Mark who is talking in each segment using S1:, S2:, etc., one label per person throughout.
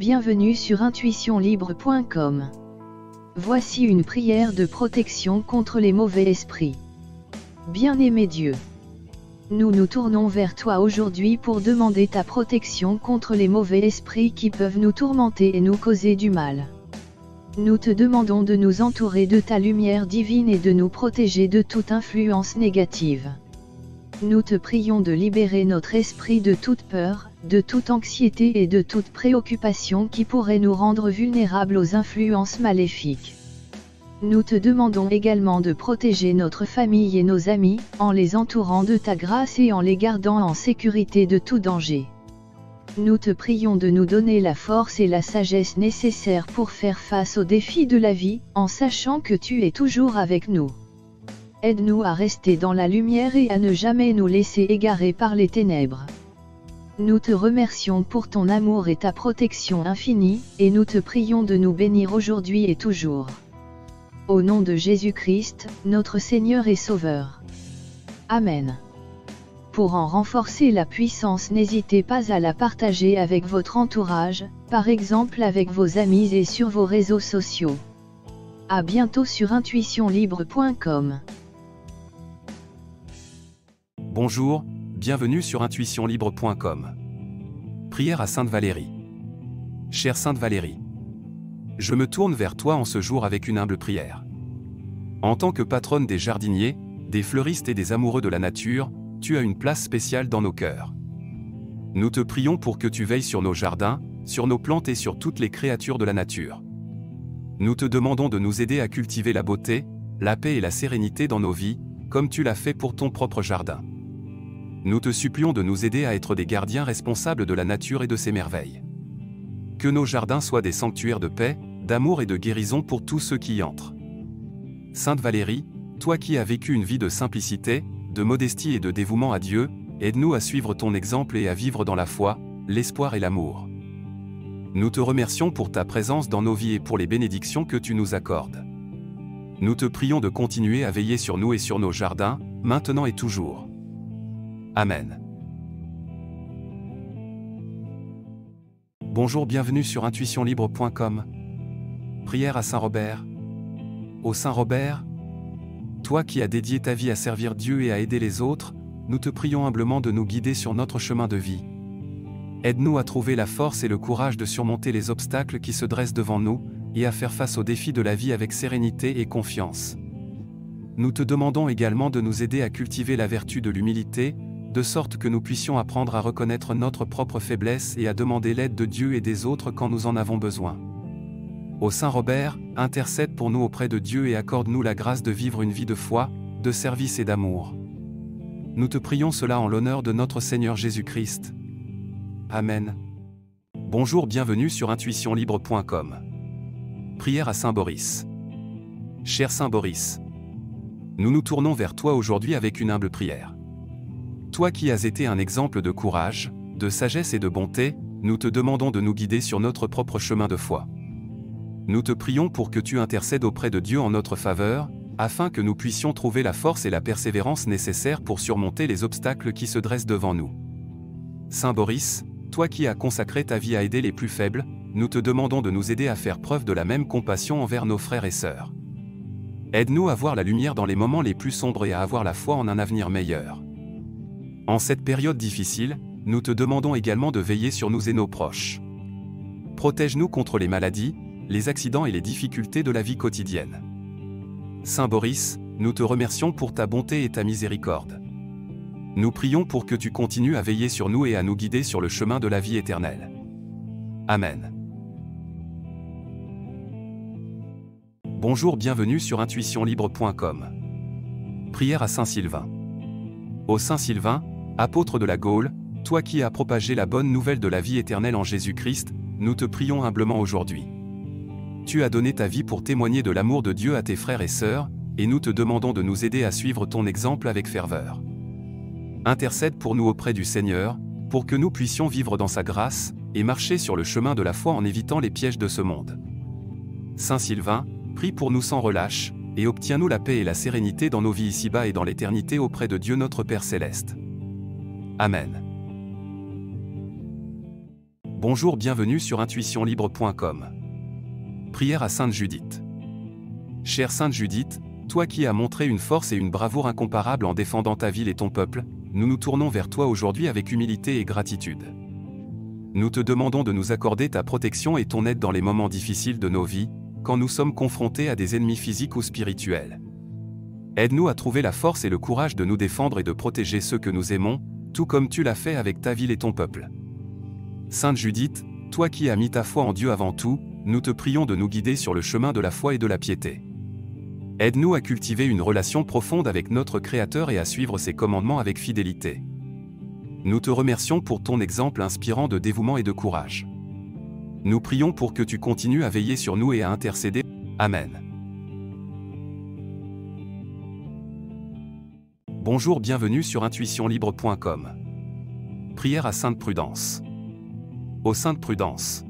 S1: bienvenue sur intuitionlibre.com. Voici une prière de protection contre les mauvais esprits. Bien-aimé Dieu, nous nous tournons vers toi aujourd'hui pour demander ta protection contre les mauvais esprits qui peuvent nous tourmenter et nous causer du mal. Nous te demandons de nous entourer de ta lumière divine et de nous protéger de toute influence négative. Nous te prions de libérer notre esprit de toute peur, de toute anxiété et de toute préoccupation qui pourrait nous rendre vulnérables aux influences maléfiques. Nous te demandons également de protéger notre famille et nos amis, en les entourant de ta grâce et en les gardant en sécurité de tout danger. Nous te prions de nous donner la force et la sagesse nécessaires pour faire face aux défis de la vie, en sachant que tu es toujours avec nous. Aide-nous à rester dans la lumière et à ne jamais nous laisser égarer par les ténèbres. Nous te remercions pour ton amour et ta protection infinie, et nous te prions de nous bénir aujourd'hui et toujours. Au nom de Jésus-Christ, notre Seigneur et Sauveur. Amen. Pour en renforcer la puissance, n'hésitez pas à la partager avec votre entourage, par exemple avec vos amis et sur vos réseaux sociaux. À bientôt sur intuitionlibre.com.
S2: Bonjour, bienvenue sur intuitionlibre.com. Prière à Sainte Valérie. Chère Sainte Valérie, je me tourne vers toi en ce jour avec une humble prière. En tant que patronne des jardiniers, des fleuristes et des amoureux de la nature, tu as une place spéciale dans nos cœurs. Nous te prions pour que tu veilles sur nos jardins, sur nos plantes et sur toutes les créatures de la nature. Nous te demandons de nous aider à cultiver la beauté, la paix et la sérénité dans nos vies, comme tu l'as fait pour ton propre jardin. Nous te supplions de nous aider à être des gardiens responsables de la nature et de ses merveilles. Que nos jardins soient des sanctuaires de paix, d'amour et de guérison pour tous ceux qui y entrent. Sainte Valérie, toi qui as vécu une vie de simplicité, de modestie et de dévouement à Dieu, aide-nous à suivre ton exemple et à vivre dans la foi, l'espoir et l'amour. Nous te remercions pour ta présence dans nos vies et pour les bénédictions que tu nous accordes. Nous te prions de continuer à veiller sur nous et sur nos jardins, maintenant et toujours. Amen. Bonjour, bienvenue sur intuitionlibre.com. Prière à Saint Robert. Ô Saint Robert, toi qui as dédié ta vie à servir Dieu et à aider les autres, nous te prions humblement de nous guider sur notre chemin de vie. Aide-nous à trouver la force et le courage de surmonter les obstacles qui se dressent devant nous, et à faire face aux défis de la vie avec sérénité et confiance. Nous te demandons également de nous aider à cultiver la vertu de l'humilité, de sorte que nous puissions apprendre à reconnaître notre propre faiblesse et à demander l'aide de Dieu et des autres quand nous en avons besoin. Ô Saint Robert, intercède pour nous auprès de Dieu et accorde-nous la grâce de vivre une vie de foi, de service et d'amour. Nous te prions cela en l'honneur de notre Seigneur Jésus-Christ. Amen. Bonjour, bienvenue sur intuitionlibre.com. Prière à Saint Boris. Cher Saint Boris, nous nous tournons vers toi aujourd'hui avec une humble prière. Toi qui as été un exemple de courage, de sagesse et de bonté, nous te demandons de nous guider sur notre propre chemin de foi. Nous te prions pour que tu intercèdes auprès de Dieu en notre faveur, afin que nous puissions trouver la force et la persévérance nécessaires pour surmonter les obstacles qui se dressent devant nous. Saint Boris, toi qui as consacré ta vie à aider les plus faibles, nous te demandons de nous aider à faire preuve de la même compassion envers nos frères et sœurs. Aide-nous à voir la lumière dans les moments les plus sombres et à avoir la foi en un avenir meilleur. En cette période difficile, nous te demandons également de veiller sur nous et nos proches. Protège-nous contre les maladies, les accidents et les difficultés de la vie quotidienne. Saint Boris, nous te remercions pour ta bonté et ta miséricorde. Nous prions pour que tu continues à veiller sur nous et à nous guider sur le chemin de la vie éternelle. Amen. Bonjour, bienvenue sur intuitionlibre.com. Prière à Saint Sylvain. Ô Saint Sylvain, apôtre de la Gaule, toi qui as propagé la bonne nouvelle de la vie éternelle en Jésus-Christ, nous te prions humblement aujourd'hui. Tu as donné ta vie pour témoigner de l'amour de Dieu à tes frères et sœurs, et nous te demandons de nous aider à suivre ton exemple avec ferveur. Intercède pour nous auprès du Seigneur, pour que nous puissions vivre dans sa grâce, et marcher sur le chemin de la foi en évitant les pièges de ce monde. Saint Sylvain, prie pour nous sans relâche, et obtiens-nous la paix et la sérénité dans nos vies ici-bas et dans l'éternité auprès de Dieu notre Père Céleste. Amen. Bonjour, bienvenue sur intuitionlibre.com. Prière à Sainte Judith. Chère Sainte Judith, toi qui as montré une force et une bravoure incomparables en défendant ta ville et ton peuple, nous nous tournons vers toi aujourd'hui avec humilité et gratitude. Nous te demandons de nous accorder ta protection et ton aide dans les moments difficiles de nos vies, quand nous sommes confrontés à des ennemis physiques ou spirituels. Aide-nous à trouver la force et le courage de nous défendre et de protéger ceux que nous aimons, tout comme tu l'as fait avec ta ville et ton peuple. Sainte Judith, toi qui as mis ta foi en Dieu avant tout, nous te prions de nous guider sur le chemin de la foi et de la piété. Aide-nous à cultiver une relation profonde avec notre Créateur et à suivre ses commandements avec fidélité. Nous te remercions pour ton exemple inspirant de dévouement et de courage. Nous prions pour que tu continues à veiller sur nous et à intercéder. Amen. Bonjour, bienvenue sur intuitionlibre.com. Prière à Sainte Prudence. Ô Sainte Prudence,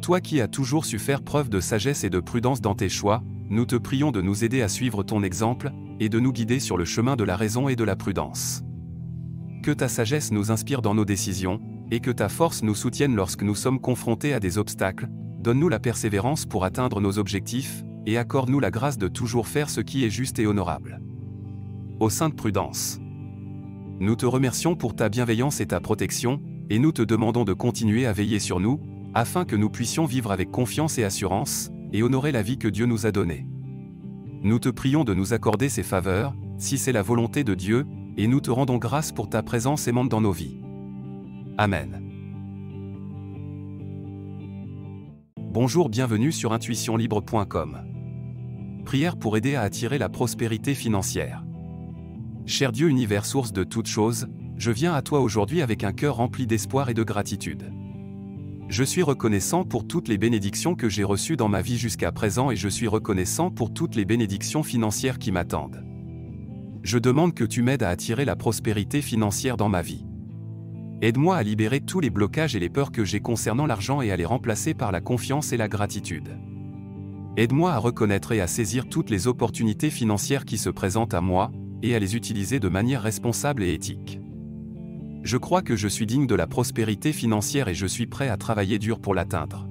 S2: toi qui as toujours su faire preuve de sagesse et de prudence dans tes choix, nous te prions de nous aider à suivre ton exemple, et de nous guider sur le chemin de la raison et de la prudence. Que ta sagesse nous inspire dans nos décisions, et que ta force nous soutienne lorsque nous sommes confrontés à des obstacles. Donne-nous la persévérance pour atteindre nos objectifs, et accorde-nous la grâce de toujours faire ce qui est juste et honorable. Ô Sainte Prudence, nous te remercions pour ta bienveillance et ta protection, et nous te demandons de continuer à veiller sur nous, afin que nous puissions vivre avec confiance et assurance, et honorer la vie que Dieu nous a donnée. Nous te prions de nous accorder ces faveurs, si c'est la volonté de Dieu, et nous te rendons grâce pour ta présence aimante dans nos vies. Amen. Bonjour, bienvenue sur intuitionlibre.com. Prière pour aider à attirer la prospérité financière. Cher Dieu univers source de toutes choses, je viens à toi aujourd'hui avec un cœur rempli d'espoir et de gratitude. Je suis reconnaissant pour toutes les bénédictions que j'ai reçues dans ma vie jusqu'à présent et je suis reconnaissant pour toutes les bénédictions financières qui m'attendent. Je demande que tu m'aides à attirer la prospérité financière dans ma vie. Aide-moi à libérer tous les blocages et les peurs que j'ai concernant l'argent et à les remplacer par la confiance et la gratitude. Aide-moi à reconnaître et à saisir toutes les opportunités financières qui se présentent à moi, et à les utiliser de manière responsable et éthique. Je crois que je suis digne de la prospérité financière et je suis prêt à travailler dur pour l'atteindre.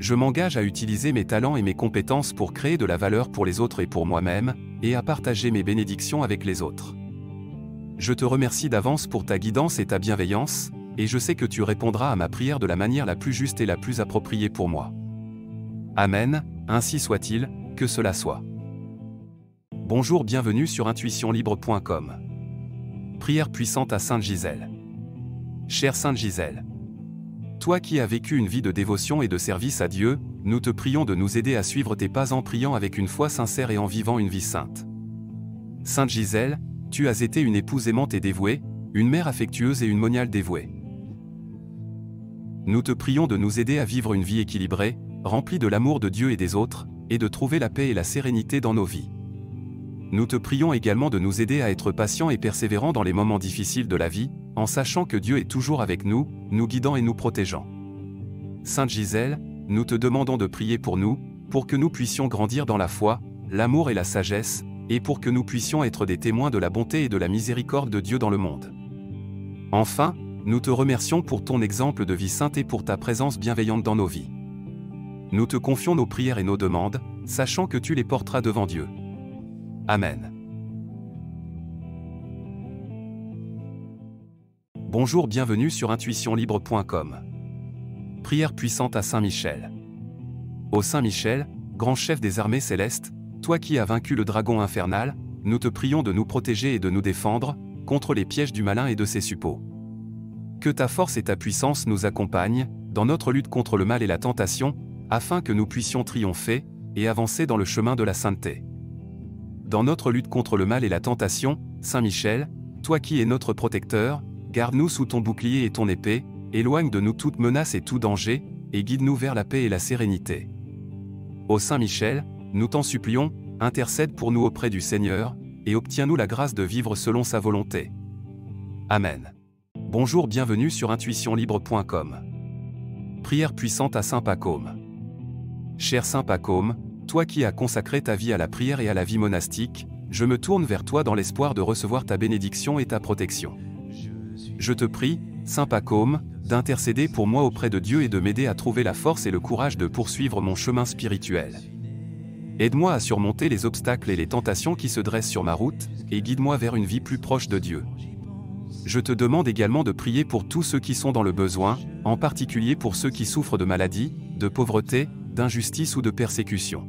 S2: Je m'engage à utiliser mes talents et mes compétences pour créer de la valeur pour les autres et pour moi-même, et à partager mes bénédictions avec les autres. Je te remercie d'avance pour ta guidance et ta bienveillance, et je sais que tu répondras à ma prière de la manière la plus juste et la plus appropriée pour moi. Amen, ainsi soit-il, que cela soit. Bonjour, bienvenue sur intuitionlibre.com. Prière puissante à Sainte Gisèle. Chère Sainte Gisèle, toi qui as vécu une vie de dévotion et de service à Dieu, nous te prions de nous aider à suivre tes pas en priant avec une foi sincère et en vivant une vie sainte. Sainte Gisèle, tu as été une épouse aimante et dévouée, une mère affectueuse et une moniale dévouée. Nous te prions de nous aider à vivre une vie équilibrée, remplie de l'amour de Dieu et des autres, et de trouver la paix et la sérénité dans nos vies. Nous te prions également de nous aider à être patients et persévérants dans les moments difficiles de la vie, en sachant que Dieu est toujours avec nous, nous guidant et nous protégeant. Sainte Gisèle, nous te demandons de prier pour nous, pour que nous puissions grandir dans la foi, l'amour et la sagesse, et pour que nous puissions être des témoins de la bonté et de la miséricorde de Dieu dans le monde. Enfin, nous te remercions pour ton exemple de vie sainte et pour ta présence bienveillante dans nos vies. Nous te confions nos prières et nos demandes, sachant que tu les porteras devant Dieu. Amen. Bonjour, bienvenue sur intuitionlibre.com. Prière puissante à Saint Michel. Ô Saint Michel, grand chef des armées célestes, toi qui as vaincu le dragon infernal, nous te prions de nous protéger et de nous défendre, contre les pièges du malin et de ses suppôts. Que ta force et ta puissance nous accompagnent, dans notre lutte contre le mal et la tentation, afin que nous puissions triompher, et avancer dans le chemin de la sainteté. Dans notre lutte contre le mal et la tentation, Saint Michel, toi qui es notre protecteur, garde-nous sous ton bouclier et ton épée, éloigne de nous toute menace et tout danger, et guide-nous vers la paix et la sérénité. Ô Saint Michel, nous t'en supplions, intercède pour nous auprès du Seigneur, et obtiens-nous la grâce de vivre selon sa volonté. Amen. Bonjour, bienvenue sur intuitionlibre.com. Prière puissante à Saint Pacôme. Cher Saint Pacôme, toi qui as consacré ta vie à la prière et à la vie monastique, je me tourne vers toi dans l'espoir de recevoir ta bénédiction et ta protection. Je te prie, Saint Pacôme, d'intercéder pour moi auprès de Dieu et de m'aider à trouver la force et le courage de poursuivre mon chemin spirituel. Aide-moi à surmonter les obstacles et les tentations qui se dressent sur ma route, et guide-moi vers une vie plus proche de Dieu. Je te demande également de prier pour tous ceux qui sont dans le besoin, en particulier pour ceux qui souffrent de maladie, de pauvreté, d'injustice ou de persécution.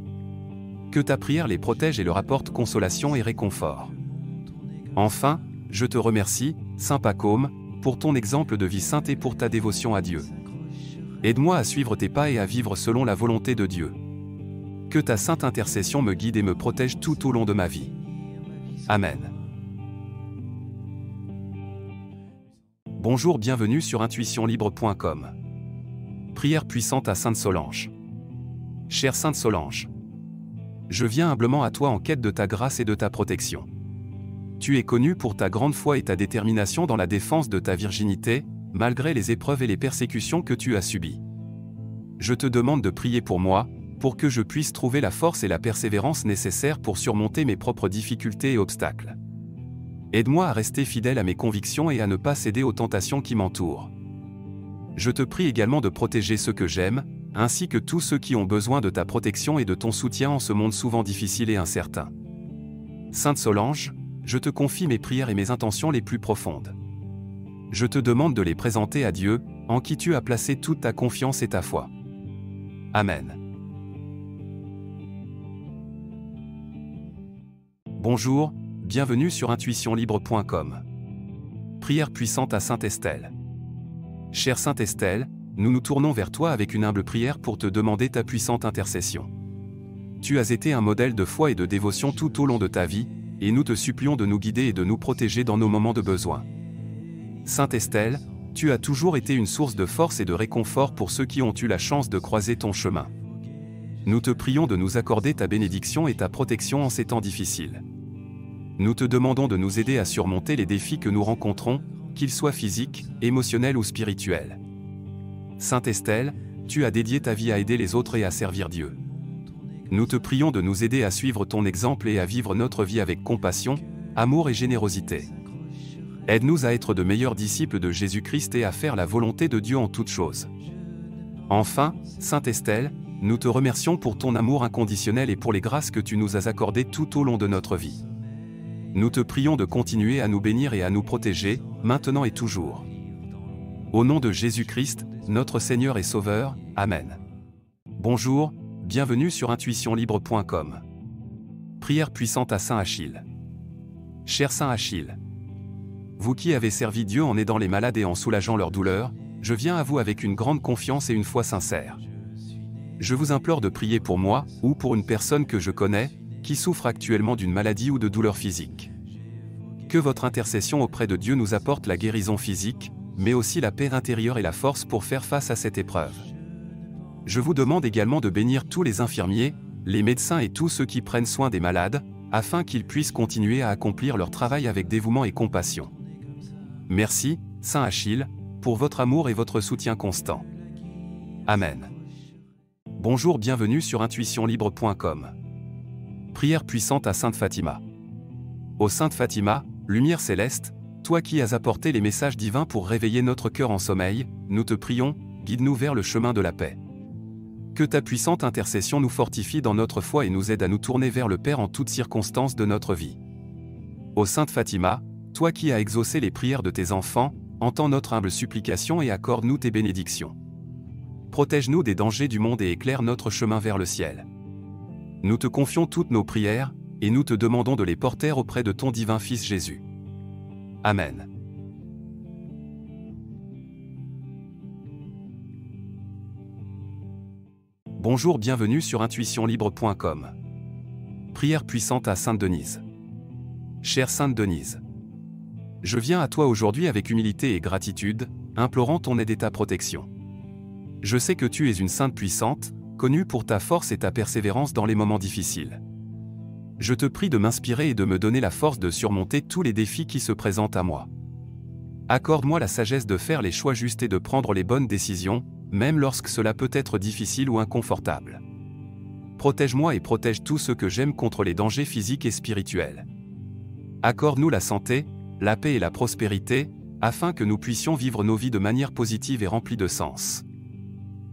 S2: Que ta prière les protège et leur apporte consolation et réconfort. Enfin, je te remercie, Saint Pacôme, pour ton exemple de vie sainte et pour ta dévotion à Dieu. Aide-moi à suivre tes pas et à vivre selon la volonté de Dieu. Que ta sainte intercession me guide et me protège tout au long de ma vie. Amen. Bonjour, bienvenue sur intuitionlibre.com. Prière puissante à Sainte Solange. Chère Sainte Solange, je viens humblement à toi en quête de ta grâce et de ta protection. Tu es connue pour ta grande foi et ta détermination dans la défense de ta virginité, malgré les épreuves et les persécutions que tu as subies. Je te demande de prier pour moi, pour que je puisse trouver la force et la persévérance nécessaires pour surmonter mes propres difficultés et obstacles. Aide-moi à rester fidèle à mes convictions et à ne pas céder aux tentations qui m'entourent. Je te prie également de protéger ceux que j'aime, ainsi que tous ceux qui ont besoin de ta protection et de ton soutien en ce monde souvent difficile et incertain. Sainte Solange, je te confie mes prières et mes intentions les plus profondes. Je te demande de les présenter à Dieu, en qui tu as placé toute ta confiance et ta foi. Amen. Bonjour, bienvenue sur intuitionlibre.com. Prière puissante à Sainte Estelle. Chère Sainte Estelle, nous nous tournons vers toi avec une humble prière pour te demander ta puissante intercession. Tu as été un modèle de foi et de dévotion tout au long de ta vie, et nous te supplions de nous guider et de nous protéger dans nos moments de besoin. Sainte Estelle, tu as toujours été une source de force et de réconfort pour ceux qui ont eu la chance de croiser ton chemin. Nous te prions de nous accorder ta bénédiction et ta protection en ces temps difficiles. Nous te demandons de nous aider à surmonter les défis que nous rencontrons, qu'ils soient physiques, émotionnels ou spirituels. Sainte Estelle, tu as dédié ta vie à aider les autres et à servir Dieu. Nous te prions de nous aider à suivre ton exemple et à vivre notre vie avec compassion, amour et générosité. Aide-nous à être de meilleurs disciples de Jésus-Christ et à faire la volonté de Dieu en toutes choses. Enfin, Sainte Estelle, nous te remercions pour ton amour inconditionnel et pour les grâces que tu nous as accordées tout au long de notre vie. Nous te prions de continuer à nous bénir et à nous protéger, maintenant et toujours. Au nom de Jésus-Christ, notre Seigneur et Sauveur, Amen. Bonjour, bienvenue sur intuitionlibre.com. Prière puissante à Saint Achille. Cher Saint Achille, vous qui avez servi Dieu en aidant les malades et en soulageant leurs douleurs, je viens à vous avec une grande confiance et une foi sincère. Je vous implore de prier pour moi, ou pour une personne que je connais, qui souffre actuellement d'une maladie ou de douleur physique. Que votre intercession auprès de Dieu nous apporte la guérison physique, mais aussi la paix intérieure et la force pour faire face à cette épreuve. Je vous demande également de bénir tous les infirmiers, les médecins et tous ceux qui prennent soin des malades, afin qu'ils puissent continuer à accomplir leur travail avec dévouement et compassion. Merci, Saint Achille, pour votre amour et votre soutien constant. Amen. Bonjour, bienvenue sur intuitionlibre.com. Prière puissante à Sainte Fatima. Ô Sainte Fatima, lumière céleste, toi qui as apporté les messages divins pour réveiller notre cœur en sommeil, nous te prions, guide-nous vers le chemin de la paix. Que ta puissante intercession nous fortifie dans notre foi et nous aide à nous tourner vers le Père en toutes circonstances de notre vie. Ô Sainte Fatima, toi qui as exaucé les prières de tes enfants, entends notre humble supplication et accorde-nous tes bénédictions. Protège-nous des dangers du monde et éclaire notre chemin vers le ciel. Nous te confions toutes nos prières, et nous te demandons de les porter auprès de ton divin Fils Jésus. Amen. Bonjour, bienvenue sur intuitionlibre.com. Prière puissante à Sainte Denise. Chère Sainte Denise, je viens à toi aujourd'hui avec humilité et gratitude, implorant ton aide et ta protection. Je sais que tu es une sainte puissante, connue pour ta force et ta persévérance dans les moments difficiles. Je te prie de m'inspirer et de me donner la force de surmonter tous les défis qui se présentent à moi. Accorde-moi la sagesse de faire les choix justes et de prendre les bonnes décisions, même lorsque cela peut être difficile ou inconfortable. Protège-moi et protège tous ceux que j'aime contre les dangers physiques et spirituels. Accorde-nous la santé, la paix et la prospérité, afin que nous puissions vivre nos vies de manière positive et remplie de sens.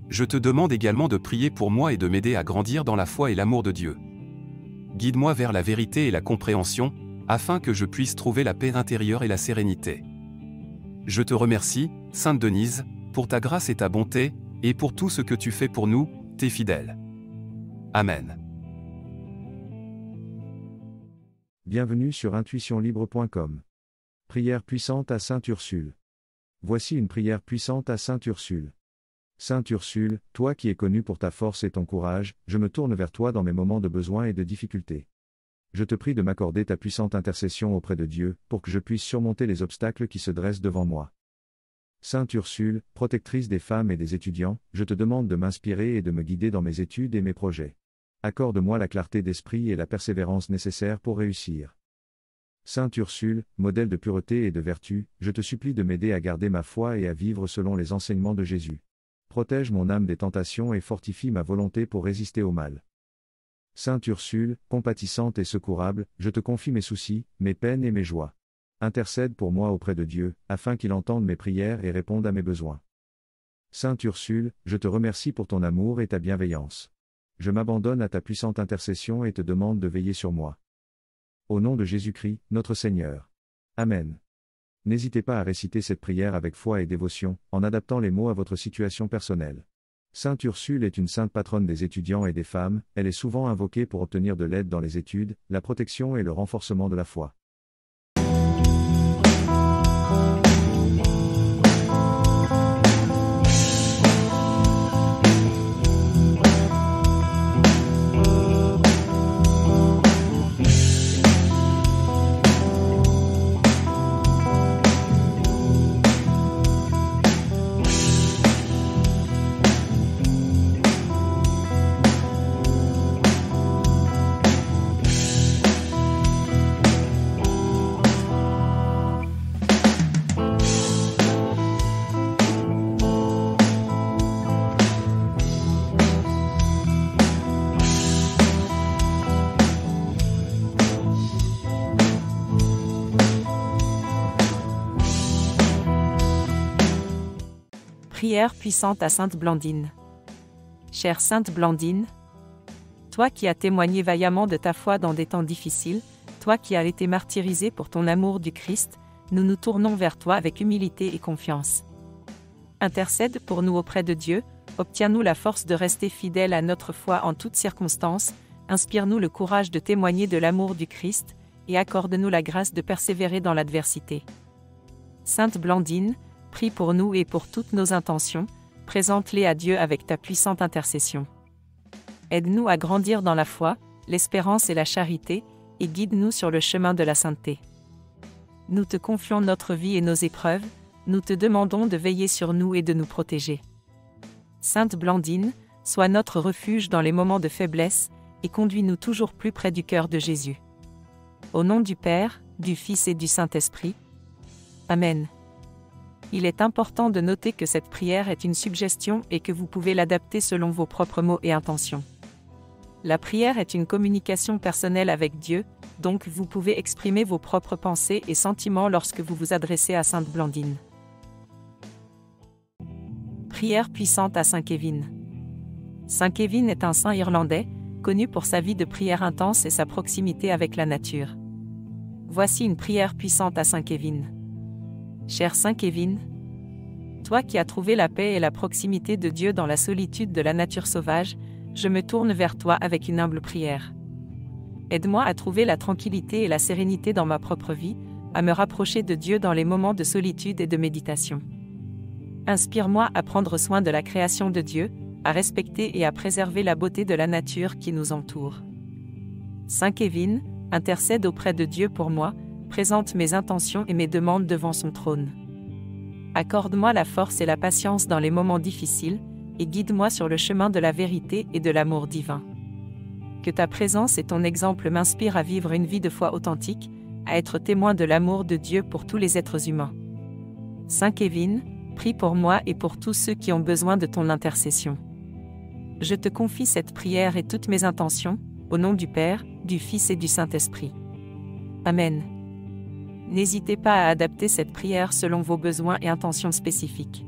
S2: Je te demande également de prier pour moi et de m'aider à grandir dans la foi et l'amour de Dieu. Guide-moi vers la vérité et la compréhension, afin que je puisse trouver la paix intérieure et la sérénité. Je te remercie, Sainte Denise, pour ta grâce et ta bonté, et pour tout ce que tu fais pour nous, tes fidèles. Amen.
S3: Bienvenue sur intuitionlibre.com. Prière puissante à Sainte Ursule. Voici une prière puissante à Sainte Ursule. Sainte Ursule, toi qui es connue pour ta force et ton courage, je me tourne vers toi dans mes moments de besoin et de difficulté. Je te prie de m'accorder ta puissante intercession auprès de Dieu, pour que je puisse surmonter les obstacles qui se dressent devant moi. Sainte Ursule, protectrice des femmes et des étudiants, je te demande de m'inspirer et de me guider dans mes études et mes projets. Accorde-moi la clarté d'esprit et la persévérance nécessaires pour réussir. Sainte Ursule, modèle de pureté et de vertu, je te supplie de m'aider à garder ma foi et à vivre selon les enseignements de Jésus. Protège mon âme des tentations et fortifie ma volonté pour résister au mal. Sainte Ursule, compatissante et secourable, je te confie mes soucis, mes peines et mes joies. Intercède pour moi auprès de Dieu, afin qu'il entende mes prières et réponde à mes besoins. Sainte Ursule, je te remercie pour ton amour et ta bienveillance. Je m'abandonne à ta puissante intercession et te demande de veiller sur moi. Au nom de Jésus-Christ, notre Seigneur. Amen. N'hésitez pas à réciter cette prière avec foi et dévotion, en adaptant les mots à votre situation personnelle. Sainte Ursule est une sainte patronne des étudiants et des femmes, elle est souvent invoquée pour obtenir de l'aide dans les études, la protection et le renforcement de la foi.
S4: Prière puissante à Sainte Blandine. Chère Sainte Blandine, toi qui as témoigné vaillamment de ta foi dans des temps difficiles, toi qui as été martyrisée pour ton amour du Christ, nous nous tournons vers toi avec humilité et confiance. Intercède pour nous auprès de Dieu, obtiens-nous la force de rester fidèles à notre foi en toutes circonstances, inspire-nous le courage de témoigner de l'amour du Christ, et accorde-nous la grâce de persévérer dans l'adversité. Sainte Blandine, prie pour nous et pour toutes nos intentions, présente-les à Dieu avec ta puissante intercession. Aide-nous à grandir dans la foi, l'espérance et la charité, et guide-nous sur le chemin de la sainteté. Nous te confions notre vie et nos épreuves, nous te demandons de veiller sur nous et de nous protéger. Sainte Blandine, sois notre refuge dans les moments de faiblesse, et conduis-nous toujours plus près du cœur de Jésus. Au nom du Père, du Fils et du Saint-Esprit. Amen. Il est important de noter que cette prière est une suggestion et que vous pouvez l'adapter selon vos propres mots et intentions. La prière est une communication personnelle avec Dieu, donc vous pouvez exprimer vos propres pensées et sentiments lorsque vous vous adressez à Sainte Blandine. Prière puissante à Saint Kevin. Saint Kevin est un saint irlandais, connu pour sa vie de prière intense et sa proximité avec la nature. Voici une prière puissante à Saint Kevin. Cher Saint Kevin, toi qui as trouvé la paix et la proximité de Dieu dans la solitude de la nature sauvage, je me tourne vers toi avec une humble prière. Aide-moi à trouver la tranquillité et la sérénité dans ma propre vie, à me rapprocher de Dieu dans les moments de solitude et de méditation. Inspire-moi à prendre soin de la création de Dieu, à respecter et à préserver la beauté de la nature qui nous entoure. Saint Kevin, intercède auprès de Dieu pour moi, présente mes intentions et mes demandes devant son trône. Accorde-moi la force et la patience dans les moments difficiles, et guide-moi sur le chemin de la vérité et de l'amour divin. Que ta présence et ton exemple m'inspirent à vivre une vie de foi authentique, à être témoin de l'amour de Dieu pour tous les êtres humains. Saint Kevin, prie pour moi et pour tous ceux qui ont besoin de ton intercession. Je te confie cette prière et toutes mes intentions, au nom du Père, du Fils et du Saint-Esprit. Amen. N'hésitez pas à adapter cette prière selon vos besoins et intentions spécifiques.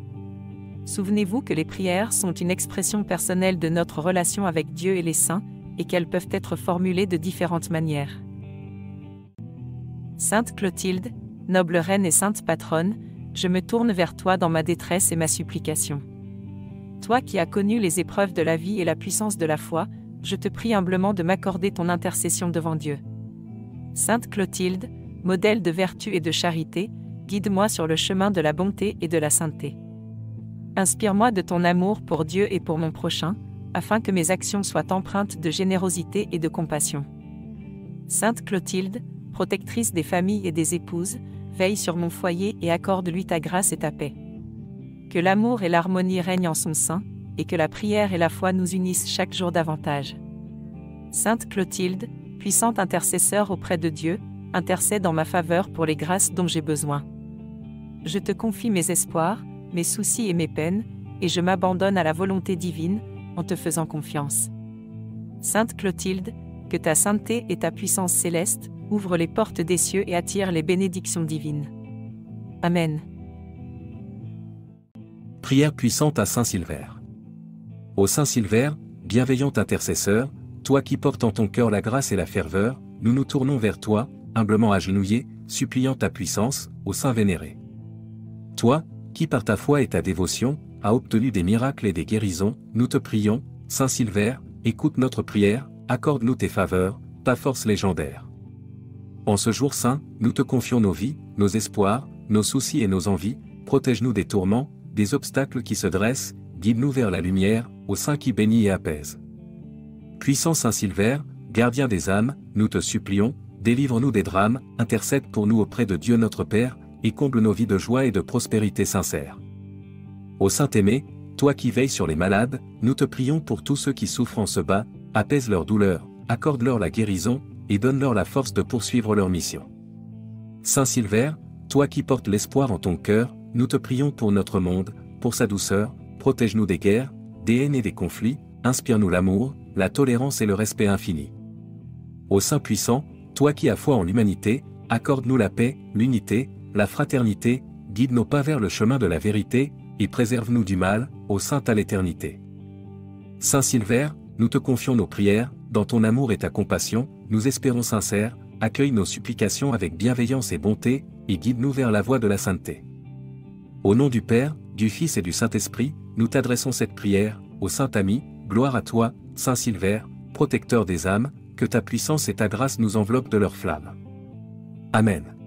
S4: Souvenez-vous que les prières sont une expression personnelle de notre relation avec Dieu et les saints, et qu'elles peuvent être formulées de différentes manières. Sainte Clotilde, noble reine et sainte patronne, je me tourne vers toi dans ma détresse et ma supplication. Toi qui as connu les épreuves de la vie et la puissance de la foi, je te prie humblement de m'accorder ton intercession devant Dieu. Sainte Clotilde, modèle de vertu et de charité, guide-moi sur le chemin de la bonté et de la sainteté. Inspire-moi de ton amour pour Dieu et pour mon prochain, afin que mes actions soient empreintes de générosité et de compassion. Sainte Clotilde, protectrice des familles et des épouses, veille sur mon foyer et accorde-lui ta grâce et ta paix. Que l'amour et l'harmonie règnent en son sein, et que la prière et la foi nous unissent chaque jour davantage. Sainte Clotilde, puissante intercesseur auprès de Dieu, intercède en ma faveur pour les grâces dont j'ai besoin. Je te confie mes espoirs, mes soucis et mes peines, et je m'abandonne à la volonté divine, en te faisant confiance. Sainte Clotilde, que ta sainteté et ta puissance céleste ouvrent les portes des cieux et attirent les bénédictions divines. Amen.
S5: Prière puissante à Saint Silvère. Ô Saint Silvère, bienveillant intercesseur, toi qui portes en ton cœur la grâce et la ferveur, nous nous tournons vers toi, humblement agenouillés, suppliant ta puissance, ô Saint vénéré. Toi, qui par ta foi et ta dévotion, as obtenu des miracles et des guérisons, nous te prions, Saint Silvère, écoute notre prière, accorde-nous tes faveurs, ta force légendaire. En ce jour saint, nous te confions nos vies, nos espoirs, nos soucis et nos envies, protège-nous des tourments, des obstacles qui se dressent, guide-nous vers la lumière, ô Saint qui bénit et apaise. Puissant Saint Silvère, gardien des âmes, nous te supplions, délivre-nous des drames, intercède pour nous auprès de Dieu notre Père, et comble nos vies de joie et de prospérité sincère. Ô Saint aimé, toi qui veilles sur les malades, nous te prions pour tous ceux qui souffrent en ce bas, apaise leur douleur, accorde-leur la guérison, et donne-leur la force de poursuivre leur mission. Saint Silvère, toi qui portes l'espoir en ton cœur, nous te prions pour notre monde, pour sa douceur, protège-nous des guerres, des haines et des conflits, inspire-nous l'amour, la tolérance et le respect infini. Ô Saint puissant, toi qui as foi en l'humanité, accorde-nous la paix, l'unité, la fraternité, guide nos pas vers le chemin de la vérité, et préserve-nous du mal, ô Saint à l'éternité. Saint Silvère, nous te confions nos prières, dans ton amour et ta compassion, nous espérons sincères, accueille nos supplications avec bienveillance et bonté, et guide-nous vers la voie de la sainteté. Au nom du Père, du Fils et du Saint-Esprit, nous t'adressons cette prière, ô Saint ami, gloire à toi, Saint Silvère, protecteur des âmes, que ta puissance et ta grâce nous enveloppent de leur flamme. Amen.